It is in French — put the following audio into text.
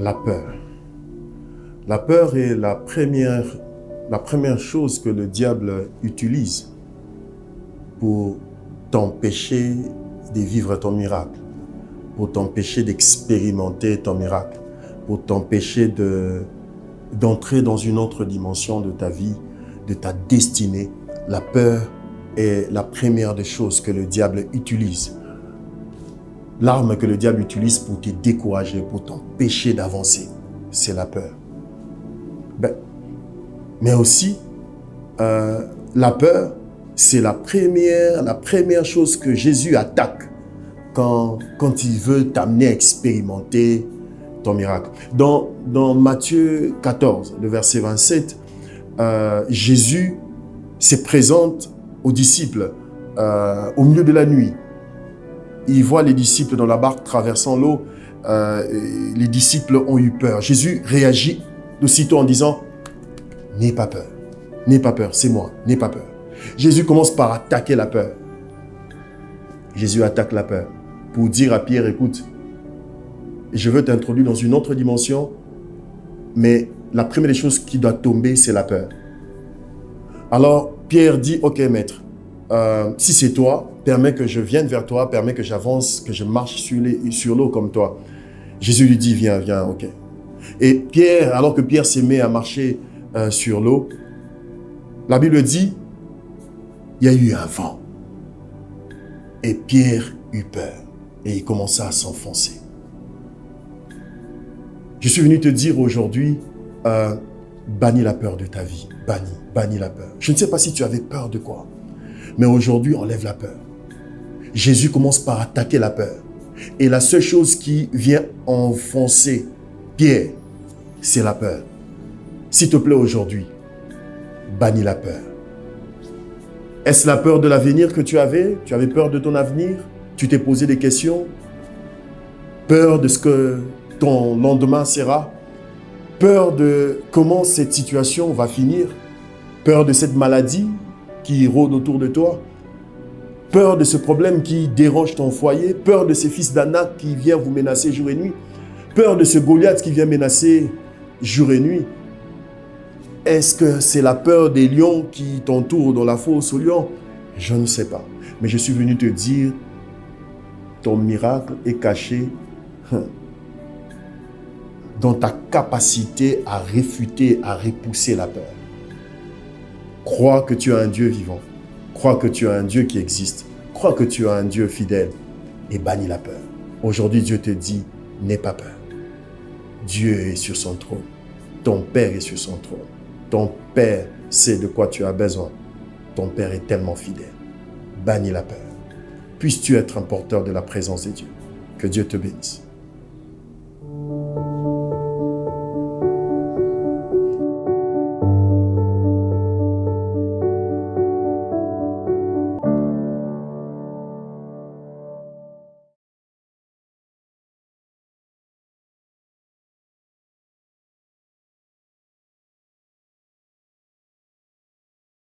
La peur. La peur est la première chose que le diable utilise pour t'empêcher de vivre ton miracle, pour t'empêcher d'expérimenter ton miracle, pour t'empêcher d'entrer dans une autre dimension de ta vie, de ta destinée. La peur est la première des choses que le diable utilise. L'arme que le diable utilise pour te décourager, pour t'empêcher d'avancer, c'est la peur. Mais aussi, la peur, c'est la première chose que Jésus attaque quand il veut t'amener à expérimenter ton miracle. Dans Matthieu 14, le verset 27, Jésus se présente aux disciples au milieu de la nuit. Il voit les disciples dans la barque traversant l'eau. Les disciples ont eu peur. Jésus réagit aussitôt en disant « N'aie pas peur, c'est moi, n'aie pas peur. » Jésus commence par attaquer la peur. Jésus attaque la peur pour dire à Pierre « Écoute, je veux t'introduire dans une autre dimension, mais la première des choses qui doit tomber, c'est la peur. » Alors Pierre dit « Ok maître, si c'est toi, permets que je vienne vers toi, permets que j'avance, que je marche sur l'eau comme toi. » Jésus lui dit, viens, ok. Et Pierre, alors que Pierre s'est mis à marcher sur l'eau, la Bible dit, il y a eu un vent. Et Pierre eut peur et il commença à s'enfoncer. Je suis venu te dire aujourd'hui, bannis la peur de ta vie, bannis la peur. Je ne sais pas si tu avais peur de quoi, mais aujourd'hui, enlève la peur. Jésus commence par attaquer la peur. Et la seule chose qui vient enfoncer Pierre, c'est la peur. S'il te plaît aujourd'hui, bannis la peur. Est-ce la peur de l'avenir que tu avais? Tu avais peur de ton avenir? Tu t'es posé des questions? Peur de ce que ton lendemain sera? Peur de comment cette situation va finir? Peur de cette maladie qui rôde autour de toi? Peur de ce problème qui dérange ton foyer? Peur de ces fils d'Anak qui vient vous menacer jour et nuit? Peur de ce Goliath qui vient menacer jour et nuit? Est-ce que c'est la peur des lions qui t'entourent dans la fosse aux lions? Je ne sais pas. Mais je suis venu te dire, ton miracle est caché dans ta capacité à réfuter, à repousser la peur. Crois que tu as un Dieu vivant. Crois que tu as un Dieu qui existe. Crois que tu as un Dieu fidèle et bannis la peur. Aujourd'hui, Dieu te dit, n'aie pas peur. Dieu est sur son trône. Ton Père est sur son trône. Ton Père sait de quoi tu as besoin. Ton Père est tellement fidèle. Bannis la peur. Puisses-tu être un porteur de la présence de Dieu. Que Dieu te bénisse.